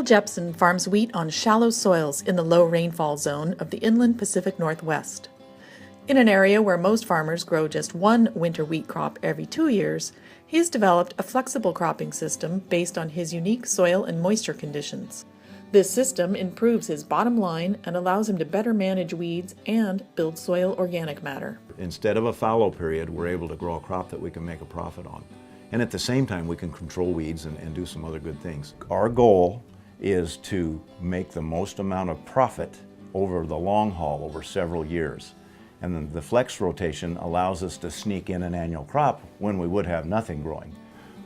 Jepsen farms wheat on shallow soils in the low rainfall zone of the inland Pacific Northwest. In an area where most farmers grow just one winter wheat crop every 2 years, he's developed a flexible cropping system based on his unique soil and moisture conditions. This system improves his bottom line and allows him to better manage weeds and build soil organic matter. Instead of a fallow period, we're able to grow a crop that we can make a profit on. And at the same time, we can control weeds and do some other good things. Our goal is to make the most amount of profit over the long haul, over several years. And then the flex rotation allows us to sneak in an annual crop when we would have nothing growing.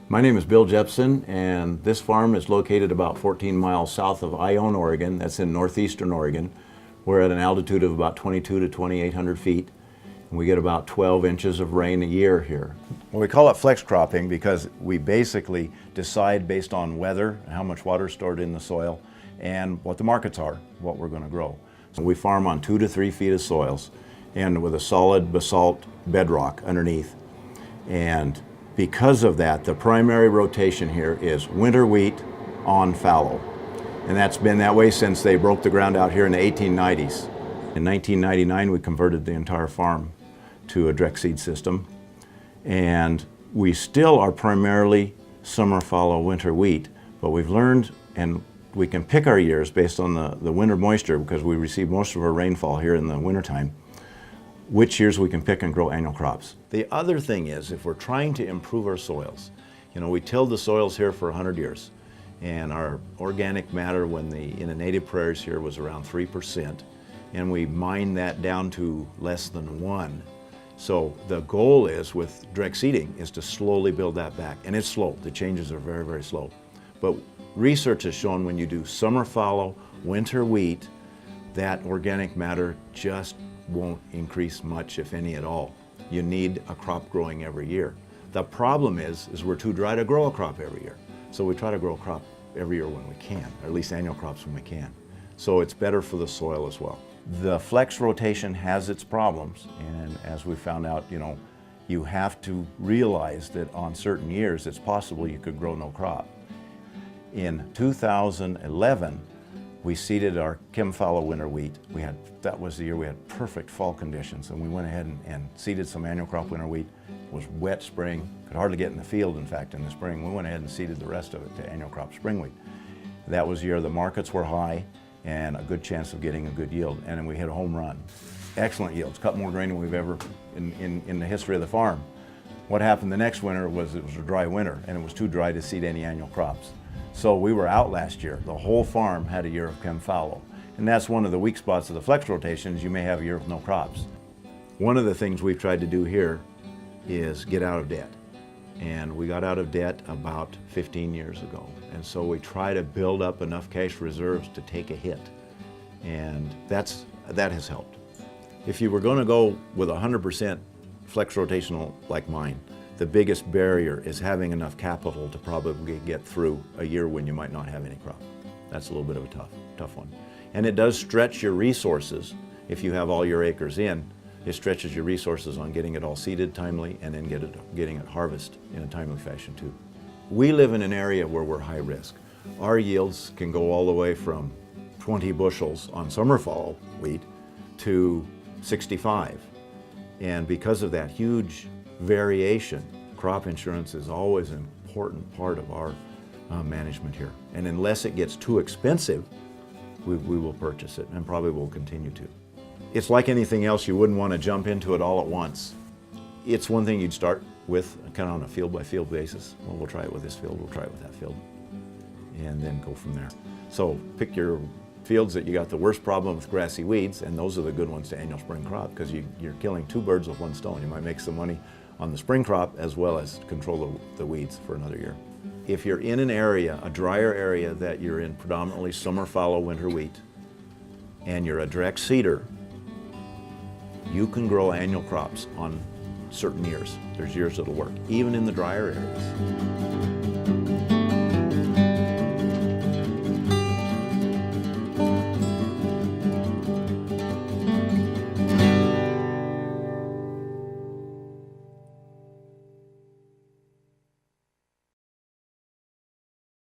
My name is Bill Jepsen, and this farm is located about 14 miles south of Ione, Oregon. That's in northeastern Oregon. We're at an altitude of about 22 to 2,800 feet, and we get about 12 inches of rain a year here. Well, we call it flex cropping because we basically decide based on weather, how much water is stored in the soil, and what the markets are, what we're going to grow. So we farm on 2 to 3 feet of soils, and with a solid basalt bedrock underneath. And because of that, the primary rotation here is winter wheat on fallow. And that's been that way since they broke the ground out here in the 1890s. In 1999, we converted the entire farm to a direct seed system. And we still are primarily summer fallow winter wheat, but we've learned, and we can pick our years based on the winter moisture because we receive most of our rainfall here in the wintertime, which years we can pick and grow annual crops. The other thing is, if we're trying to improve our soils, we tilled the soils here for 100 years, and our organic matter in the native prairies here was around 3%, and we mined that down to less than 1. So the goal is, with direct seeding, is to slowly build that back, and it's slow. The changes are very, very slow. But research has shown when you do summer fallow, winter wheat, that organic matter just won't increase much, if any at all. You need a crop growing every year. The problem is we're too dry to grow a crop every year. So we try to grow a crop every year when we can, or at least annual crops when we can. So it's better for the soil as well. The flex rotation has its problems, and as we found out, you have to realize that on certain years it's possible you could grow no crop. In 2011, we seeded our Chem Fallow winter wheat. That was the year we had perfect fall conditions, and we went ahead and seeded some annual crop winter wheat. It was wet spring, could hardly get in the field, in fact, in the spring. We went ahead and seeded the rest of it to annual crop spring wheat. That was the year the markets were high and a good chance of getting a good yield, and then we hit a home run. Excellent yields, cut more grain than we've ever in the history of the farm. What happened the next winter was it was a dry winter, and it was too dry to seed any annual crops. So we were out last year. The whole farm had a year of Chem Fallow. And that's one of the weak spots of the flex rotation, is you may have a year with no crops. One of the things we've tried to do here is get out of debt. And we got out of debt about 15 years ago. And so we try to build up enough cash reserves to take a hit. And that has helped. If you were going to go with 100% flex rotational like mine, the biggest barrier is having enough capital to probably get through a year when you might not have any crop. That's a little bit of a tough one. And it does stretch your resources. If you have all your acres in, it stretches your resources on getting it all seeded timely and then getting it harvested in a timely fashion too. We live in an area where we're high risk. Our yields can go all the way from 20 bushels on summer fallow wheat to 65. And because of that huge variation, crop insurance is always an important part of our management here. And unless it gets too expensive, we will purchase it, and probably will continue to. It's like anything else, you wouldn't want to jump into it all at once. It's one thing you'd start with, kind of on a field-by-field basis. Well, we'll try it with this field, we'll try it with that field, and then go from there. So pick your fields that you got the worst problem with grassy weeds, and those are the good ones to annual spring crop, because you're killing 2 birds with 1 stone. You might make some money on the spring crop as well as control the weeds for another year. If you're in an area, a drier area that you're in, predominantly summer fallow winter wheat, and you're a direct seeder, you can grow annual crops on certain years. There's years that'll work, even in the drier areas.